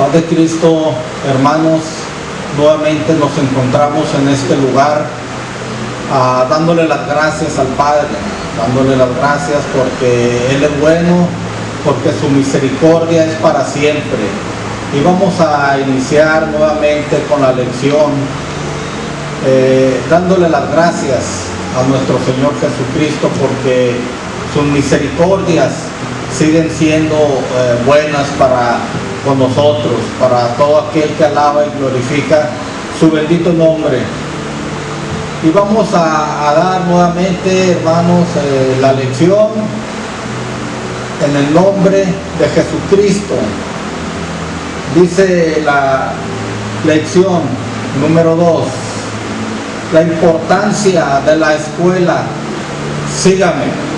Paz de Cristo, hermanos, nuevamente nos encontramos en este lugar dándole las gracias al Padre, dándole las gracias porque Él es bueno, porque su misericordia es para siempre. Y vamos a iniciar nuevamente con la lección, dándole las gracias a nuestro Señor Jesucristo porque sus misericordias siguen siendo buenas con nosotros, para todo aquel que alaba y glorifica su bendito nombre. Y vamos a dar nuevamente, hermanos, la lección en el nombre de Jesucristo. Dice la lección número 2, la importancia de la escuela. Sígame.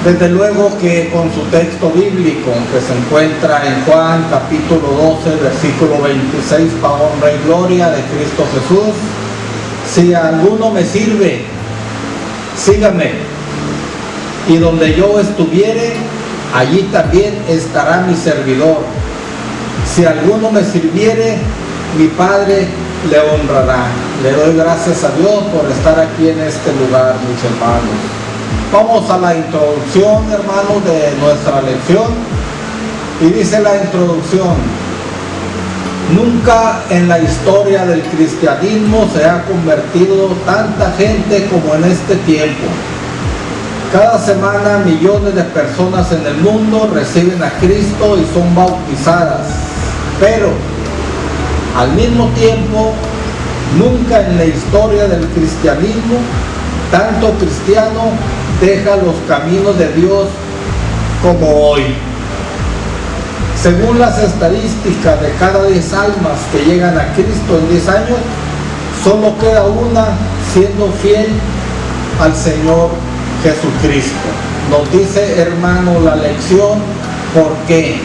Desde luego que con su texto bíblico que se encuentra en Juan capítulo 12 versículo 26, para honra y gloria de Cristo Jesús, si alguno me sirve, sígame, y donde yo estuviere, allí también estará mi servidor. Si alguno me sirviere, mi Padre le honrará. Le doy gracias a Dios por estar aquí en este lugar, mis hermanos. Vamos a la introducción, hermanos, de nuestra lección. Y dice la introducción: nunca en la historia del cristianismo se ha convertido tanta gente como en este tiempo. Cada semana millones de personas en el mundo reciben a Cristo y son bautizadas. Pero, al mismo tiempo, nunca en la historia del cristianismo tanto cristiano deja los caminos de Dios como hoy. Según las estadísticas, de cada 10 almas que llegan a Cristo en 10 años, solo queda una siendo fiel al Señor Jesucristo. Nos dice, hermano, la lección, ¿por qué?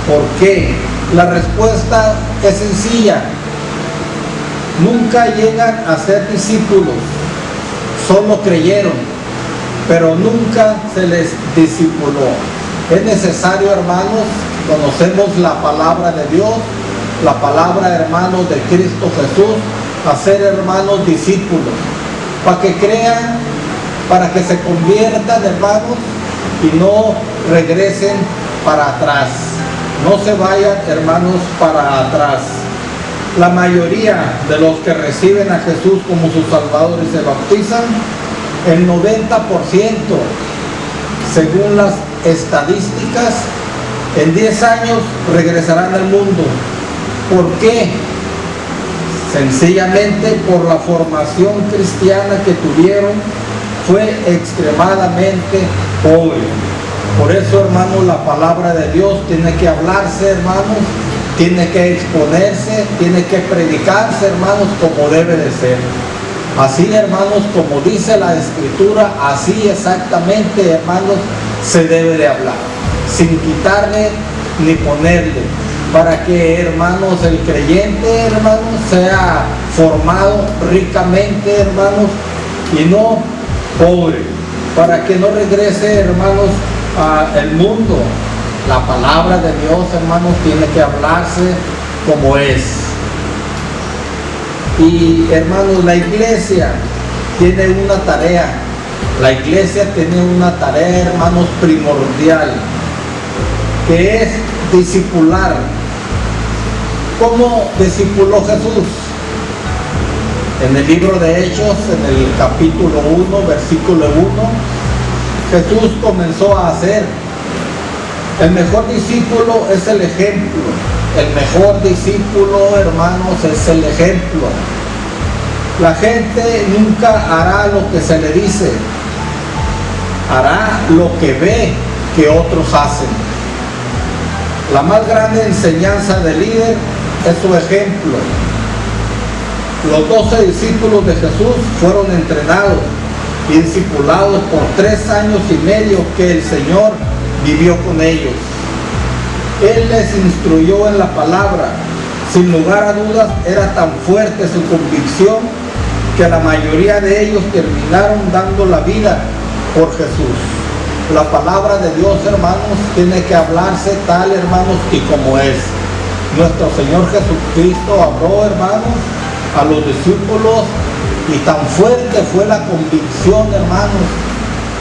¿Por qué? La respuesta es sencilla. Nunca llegan a ser discípulos. Solo creyeron, pero nunca se les discipuló. Es necesario, hermanos, conocemos la palabra de Dios, la palabra, hermanos, de Cristo Jesús, hacer, hermanos, discípulos, para que crean, para que se conviertan, hermanos, y no regresen para atrás. No se vayan, hermanos, para atrás. La mayoría de los que reciben a Jesús como su Salvador y se bautizan, el 90%, según las estadísticas, en 10 años regresarán al mundo. ¿Por qué? Sencillamente por la formación cristiana que tuvieron, fue extremadamente pobre. Por eso, hermanos, la palabra de Dios tiene que hablarse, hermanos, tiene que exponerse, tiene que predicarse, hermanos, como debe de ser. Así, hermanos, como dice la Escritura, así exactamente, hermanos, se debe de hablar, sin quitarle ni ponerle, para que, hermanos, el creyente, hermanos, sea formado ricamente, hermanos, y no pobre, para que no regrese, hermanos, al mundo. La palabra de Dios, hermanos, tiene que hablarse como es. Y, hermanos, la iglesia tiene una tarea. La iglesia tiene una tarea, hermanos, primordial, que es discipular. ¿Cómo discipuló Jesús? En el libro de Hechos, en el capítulo 1, versículo 1, Jesús comenzó a hacer. El mejor discípulo es el ejemplo. El mejor discípulo, hermanos, es el ejemplo. La gente nunca hará lo que se le dice. Hará lo que ve que otros hacen. La más grande enseñanza del líder es su ejemplo. Los 12 discípulos de Jesús fueron entrenados y discipulados por 3 años y medio que el Señor vivió con ellos. Él les instruyó en la palabra. Sin lugar a dudas, era tan fuerte su convicción que la mayoría de ellos terminaron dando la vida por Jesús. La palabra de Dios, hermanos, tiene que hablarse tal, hermanos, y como es. Nuestro Señor Jesucristo habló, hermanos, a los discípulos, y tan fuerte fue la convicción, hermanos,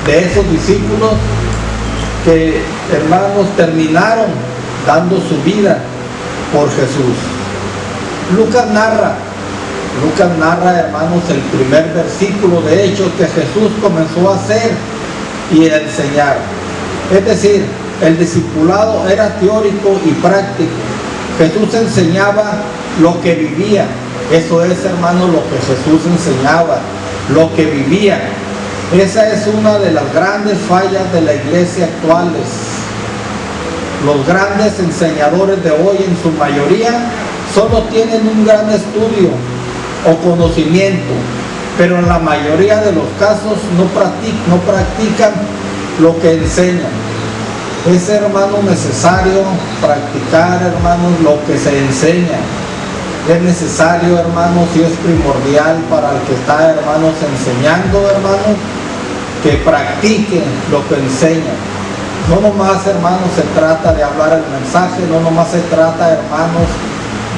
de esos discípulos, que, hermanos, terminaron dando su vida por Jesús. Lucas narra, hermanos, el primer versículo de Hechos que Jesús comenzó a hacer y a enseñar. Es decir, el discipulado era teórico y práctico. Jesús enseñaba lo que vivía. Eso es, hermanos, lo que Jesús enseñaba, lo que vivía. Esa es una de las grandes fallas de la iglesia actuales. Los grandes enseñadores de hoy, en su mayoría, solo tienen un gran estudio o conocimiento, pero en la mayoría de los casos no practican lo que enseñan. Es, hermano, necesario practicar, hermanos, lo que se enseña. Es necesario, hermanos, y es primordial para el que está, hermanos, enseñando, hermanos, que practique lo que enseña. No nomás, hermanos, se trata de hablar el mensaje, no nomás se trata, hermanos,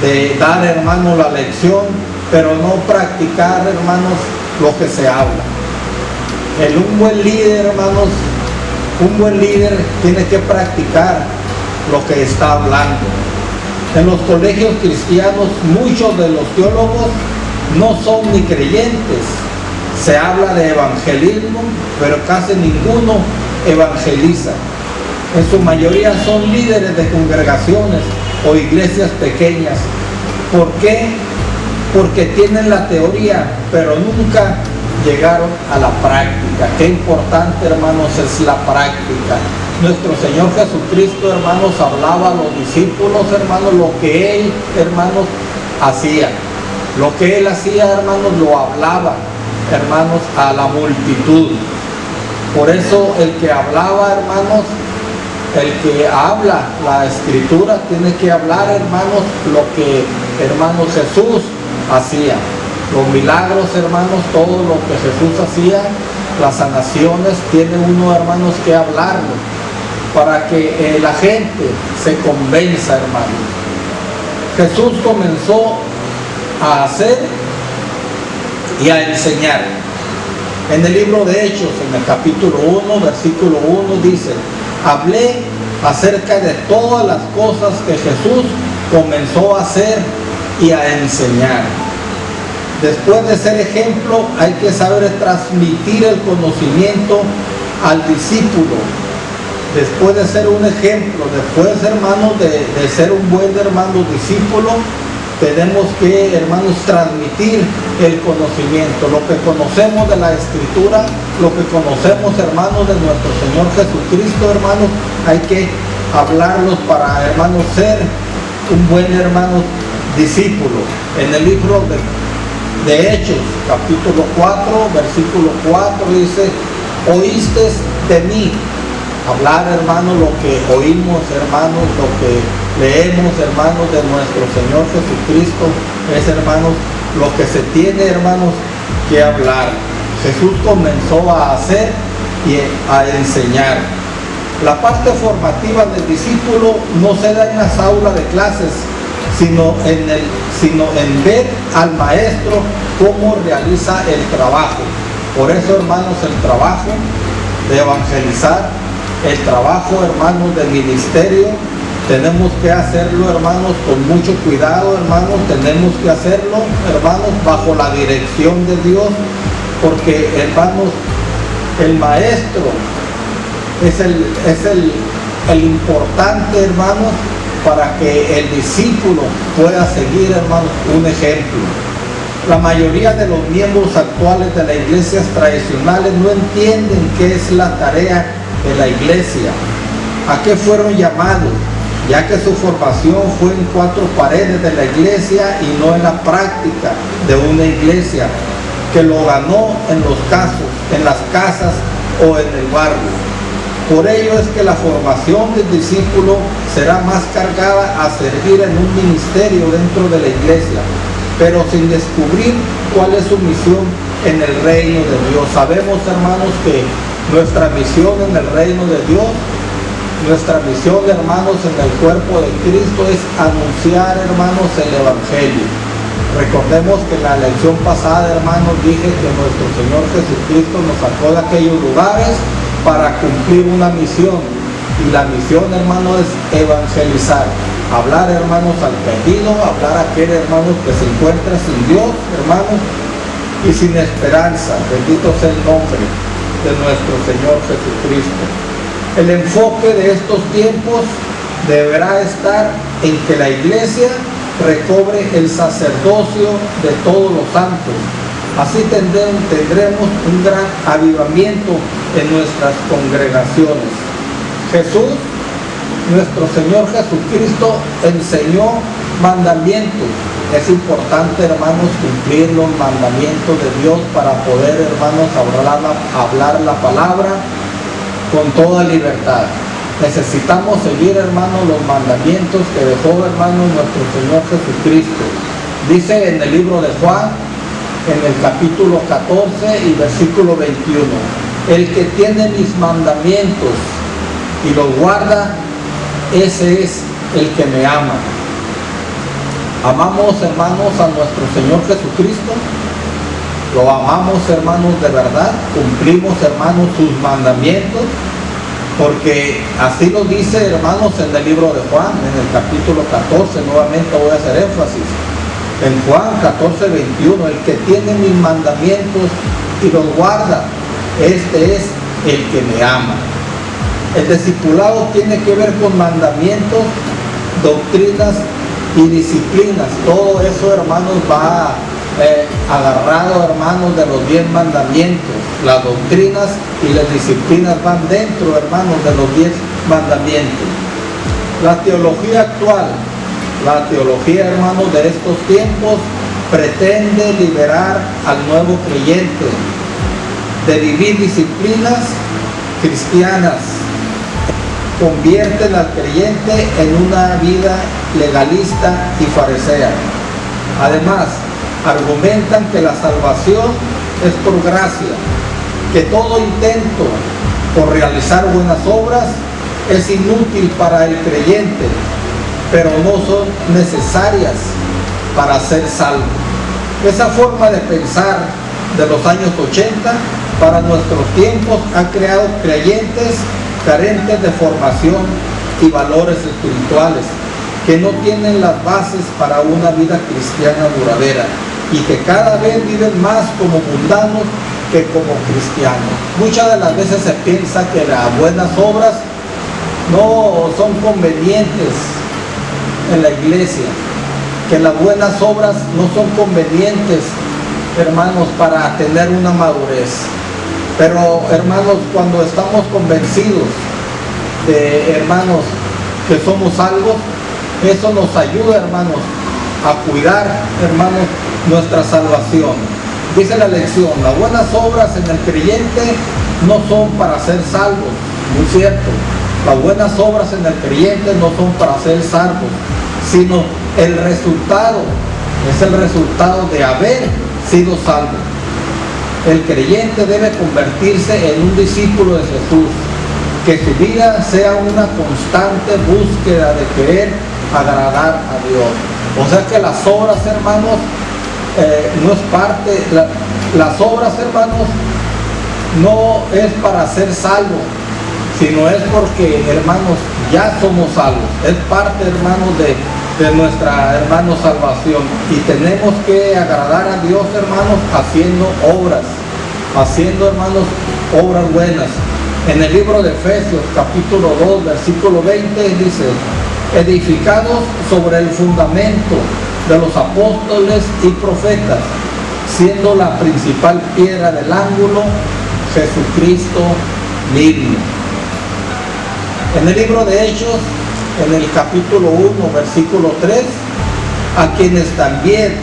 de dar, hermanos, la lección, pero no practicar, hermanos, lo que se habla. Un buen líder, hermanos, un buen líder tiene que practicar lo que está hablando. En los colegios cristianos, muchos de los teólogos no son ni creyentes. Se habla de evangelismo, pero casi ninguno evangeliza. En su mayoría son líderes de congregaciones o iglesias pequeñas. ¿Por qué? Porque tienen la teoría, pero nunca llegaron a la práctica. Qué importante, hermanos, es la práctica. Nuestro Señor Jesucristo, hermanos, hablaba a los discípulos, hermanos, lo que Él, hermanos, hacía. Lo que Él hacía, hermanos, lo hablaba, hermanos, a la multitud. Por eso el que hablaba, hermanos, el que habla la Escritura tiene que hablar, hermanos, lo que, hermanos, Jesús hacía. Los milagros, hermanos, todo lo que Jesús hacía, las sanaciones, tiene uno, hermanos, que hablarlo para que la gente se convenza, hermanos. Jesús comenzó a hacer y a enseñar. En el libro de Hechos, en el capítulo 1, versículo 1, dice: hablé acerca de todas las cosas que Jesús comenzó a hacer y a enseñar. Después de ser ejemplo, hay que saber transmitir el conocimiento al discípulo. Después de ser un ejemplo, después, hermanos, de ser un buen, hermano, discípulo, tenemos que, hermanos, transmitir el conocimiento. Lo que conocemos de la Escritura, lo que conocemos, hermanos, de nuestro Señor Jesucristo, hermanos, hay que hablarlos para, hermanos, ser un buen, hermano, discípulo. En el libro de Hechos, capítulo 4, versículo 4, dice: oíste de mí. Hablar, hermanos, lo que oímos, hermanos, lo que leemos, hermanos, de nuestro Señor Jesucristo, es, hermanos, lo que se tiene, hermanos, que hablar. Jesús comenzó a hacer y a enseñar. La parte formativa del discípulo no se da en las aulas de clases, sino en ver al maestro cómo realiza el trabajo. Por eso, hermanos, el trabajo de evangelizar, el trabajo, hermanos, del ministerio, tenemos que hacerlo, hermanos, con mucho cuidado, hermanos. Tenemos que hacerlo, hermanos, bajo la dirección de Dios, porque, hermanos, el maestro es el importante, hermanos, para que el discípulo pueda seguir, hermanos, un ejemplo. La mayoría de los miembros actuales de las iglesias tradicionales no entienden qué es la tarea de la iglesia, a qué fueron llamados, ya que su formación fue en 4 paredes de la iglesia y no en la práctica de una iglesia que lo ganó en los casos, en las casas o en el barrio. Por ello es que la formación del discípulo será más cargada a servir en un ministerio dentro de la iglesia, pero sin descubrir cuál es su misión en el reino de Dios. Sabemos, hermanos, que Nuestra misión en el reino de Dios, nuestra misión, hermanos, en el cuerpo de Cristo es anunciar, hermanos, el Evangelio. Recordemos que en la lección pasada, hermanos, dije que nuestro Señor Jesucristo nos sacó de aquellos lugares para cumplir una misión. Y la misión, hermanos, es evangelizar. Hablar, hermanos, al perdido, hablar a aquel, hermanos, que se encuentra sin Dios, hermanos, y sin esperanza. Bendito sea el nombre de nuestro Señor Jesucristo. El enfoque de estos tiempos deberá estar en que la iglesia recobre el sacerdocio de todos los santos. Así tendremos un gran avivamiento en nuestras congregaciones. Jesús, nuestro Señor Jesucristo, enseñó mandamientos. Es importante, hermanos, cumplir los mandamientos de Dios para poder, hermanos, hablar la palabra con toda libertad. Necesitamos seguir, hermanos, los mandamientos que dejó, hermanos, nuestro Señor Jesucristo. Dice en el libro de Juan, en el capítulo 14 y versículo 21, el que tiene mis mandamientos y los guarda, ese es el que me ama. Amamos, hermanos, a nuestro Señor Jesucristo. Lo amamos, hermanos, de verdad. Cumplimos, hermanos, sus mandamientos. Porque así lo dice, hermanos, en el libro de Juan, en el capítulo 14. Nuevamente voy a hacer énfasis. En Juan 14, 21, el que tiene mis mandamientos y los guarda, este es el que me ama. El discipulado tiene que ver con mandamientos, doctrinas y disciplinas. Todo eso, hermanos, va agarrado, hermanos, de los 10 mandamientos. Las doctrinas y las disciplinas van dentro, hermanos, de los 10 mandamientos. La teología actual, la teología, hermanos, de estos tiempos pretende liberar al nuevo creyente de vivir disciplinas cristianas. Convierten al creyente en una vida legalista y farisea. Además, argumentan que la salvación es por gracia, que todo intento por realizar buenas obras es inútil para el creyente, pero no son necesarias para ser salvo. Esa forma de pensar de los años 80 para nuestros tiempos ha creado creyentes carentes de formación y valores espirituales, que no tienen las bases para una vida cristiana duradera y que cada vez viven más como mundanos que como cristianos. Muchas de las veces se piensa que las buenas obras no son convenientes en la iglesia, que las buenas obras no son convenientes, hermanos, para tener una madurez. Pero, hermanos, cuando estamos convencidos de, hermanos, que somos salvos, eso nos ayuda, hermanos, a cuidar, hermanos, nuestra salvación. Dice la lección, las buenas obras en el creyente no son para ser salvos, muy cierto. Las buenas obras en el creyente no son para ser salvos, sino el resultado, es el resultado de haber sido salvo. El creyente debe convertirse en un discípulo de Jesús, que su vida sea una constante búsqueda de querer agradar a Dios. O sea que las obras, hermanos, no es parte, las obras, hermanos, no es para ser salvos, sino es porque, hermanos, ya somos salvos. Es parte, hermanos, de nuestra, hermanos, salvación. Y tenemos que agradar a Dios, hermanos, haciendo obras, hermanos, obras buenas. En el libro de Efesios, capítulo 2, versículo 20, dice, edificados sobre el fundamento de los apóstoles y profetas, siendo la principal piedra del ángulo Jesucristo mismo. En el libro de Hechos, en el capítulo 1, versículo 3, a quienes también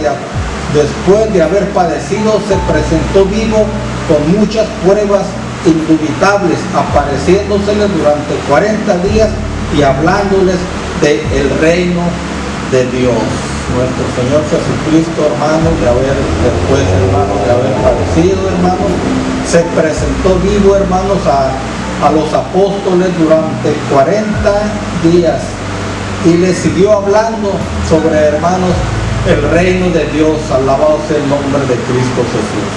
después de haber padecido se presentó vivo con muchas pruebas indubitables, apareciéndoseles durante 40 días y hablándoles del reino de Dios. nuestro Señor Jesucristo, hermanos, después, hermanos, de haber padecido, hermanos, se presentó vivo, hermanos, a los apóstoles durante 40 días y les siguió hablando sobre, hermanos, el reino de Dios. Alabado sea el nombre de Cristo Jesús.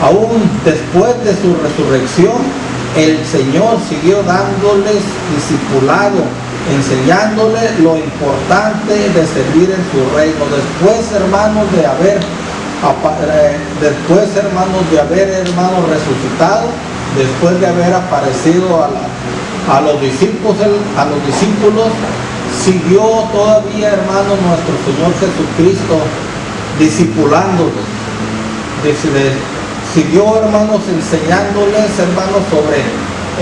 Aún después de su resurrección, el Señor siguió dándoles discipulado, enseñándoles lo importante de servir en su reino. Después, hermanos, de haber resucitado, después de haber aparecido a los discípulos, siguió todavía, hermanos, nuestro Señor Jesucristo discipulándolos. Siguió, hermanos, enseñándoles, hermanos, sobre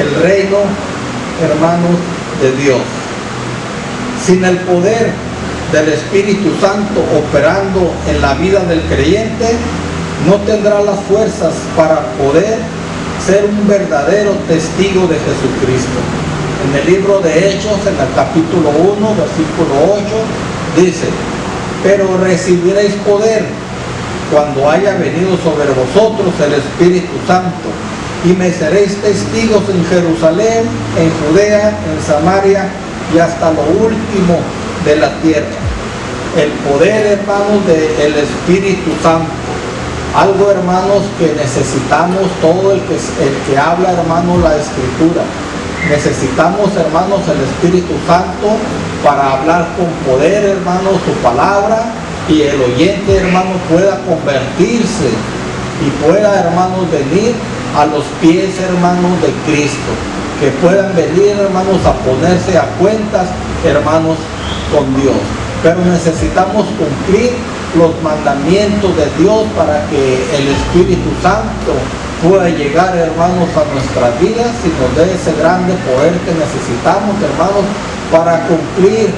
el reino, hermanos, de Dios. Sin el poder del Espíritu Santo operando en la vida del creyente, no tendrá las fuerzas para poder ser un verdadero testigo de Jesucristo. En el libro de Hechos, en el capítulo 1, versículo 8, dice: pero recibiréis poder cuando haya venido sobre vosotros el Espíritu Santo, y me seréis testigos en Jerusalén, en Judea, en Samaria y hasta lo último de la tierra. El poder, hermanos, del Espíritu Santo. Algo, hermanos, que necesitamos todo el que habla, hermanos, la Escritura. Necesitamos, hermanos, el Espíritu Santo para hablar con poder, hermanos, su palabra, y el oyente, hermano, pueda convertirse y pueda, hermanos, venir a los pies, hermanos, de Cristo. Que puedan venir, hermanos, a ponerse a cuentas, hermanos, con Dios. Pero necesitamos cumplir los mandamientos de Dios para que el Espíritu Santo pueda llegar, hermanos, a nuestras vidas y nos dé ese grande poder que necesitamos, hermanos, para cumplir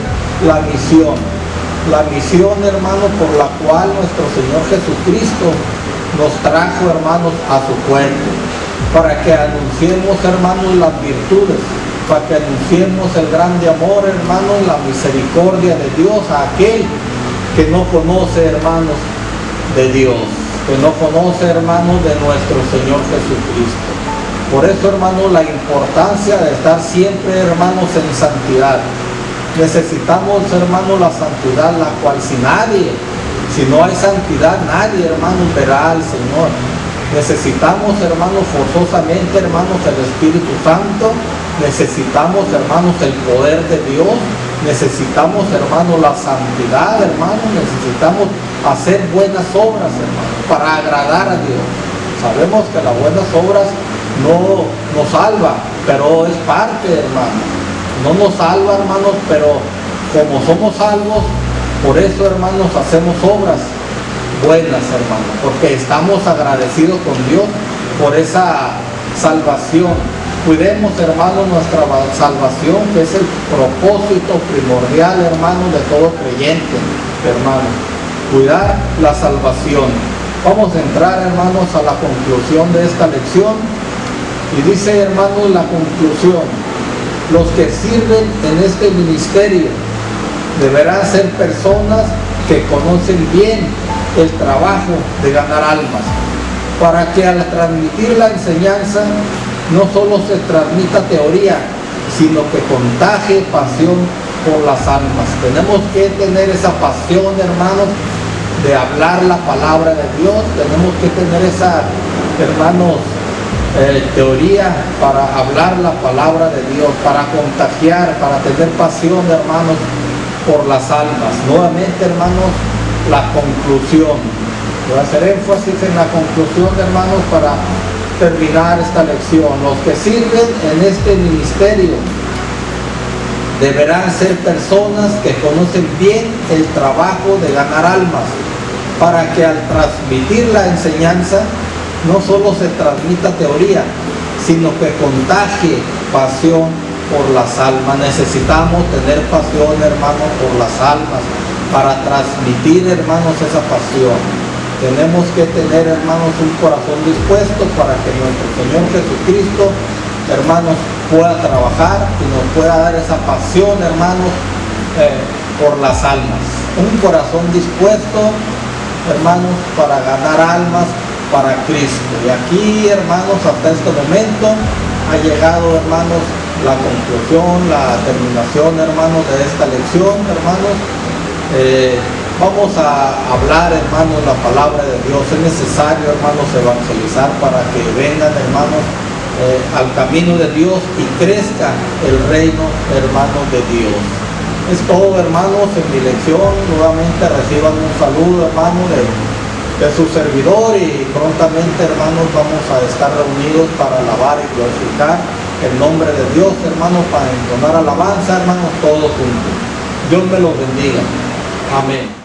la misión. La misión, hermanos, por la cual nuestro Señor Jesucristo nos trajo, hermanos, a su cuerpo, para que anunciemos, hermanos, las virtudes, para que anunciemos el grande amor, hermanos, la misericordia de Dios a aquel que no conoce, hermanos, de Dios, que no conoce, hermanos, de nuestro Señor Jesucristo. Por eso, hermanos, la importancia de estar siempre, hermanos, en santidad. Necesitamos, hermanos, la santidad, la cual si no hay santidad, nadie, hermanos, verá al Señor. Necesitamos, hermanos, forzosamente, hermanos, el Espíritu Santo. Necesitamos, hermanos, el poder de Dios. Necesitamos, hermanos, la santidad, hermanos. Necesitamos hacer buenas obras, hermanos, para agradar a Dios. Sabemos que las buenas obras no nos salva, pero es parte, hermanos. No nos salva, hermanos, pero como somos salvos, por eso, hermanos, hacemos obras buenas, hermanos, porque estamos agradecidos con Dios por esa salvación. Cuidemos, hermanos, nuestra salvación, que es el propósito primordial, hermanos, de todo creyente, hermanos. Cuidar la salvación. Vamos a entrar, hermanos, a la conclusión de esta lección. Y dice, hermanos, la conclusión: los que sirven en este ministerio deberán ser personas que conocen bien el trabajo de ganar almas, para que al transmitir la enseñanza no solo se transmita teoría, sino que contagie pasión por las almas. Tenemos que tener esa pasión, hermanos, de hablar la palabra de Dios. Tenemos que tener esa, hermanos, teoría para hablar la palabra de Dios, para contagiar, para tener pasión, hermanos, por las almas. Nuevamente, hermanos, la conclusión. Voy a hacer énfasis en la conclusión, hermanos, para terminar esta lección. Los que sirven en este ministerio deberán ser personas que conocen bien el trabajo de ganar almas, para que al transmitir la enseñanza no solo se transmita teoría, sino que contagie pasión por las almas. Necesitamos tener pasión, hermanos, por las almas, para transmitir, hermanos, esa pasión. Tenemos que tener, hermanos, un corazón dispuesto para que nuestro Señor Jesucristo, hermanos, pueda trabajar y nos pueda dar esa pasión, hermanos, por las almas. Un corazón dispuesto, hermanos, para ganar almas para Cristo. Y aquí, hermanos, hasta este momento ha llegado, hermanos, la conclusión, la terminación, hermanos, de esta lección, hermanos. Vamos a hablar, hermanos, la palabra de Dios. Es necesario, hermanos, evangelizar para que vengan, hermanos, al camino de Dios y crezca el reino, hermanos, de Dios. Es todo, hermanos, en mi lección. Nuevamente reciban un saludo, hermanos, de su servidor, y prontamente, hermanos, vamos a estar reunidos para alabar y glorificar el nombre de Dios, hermanos, para entonar alabanza, hermanos, todos juntos. Dios me los bendiga. Amén.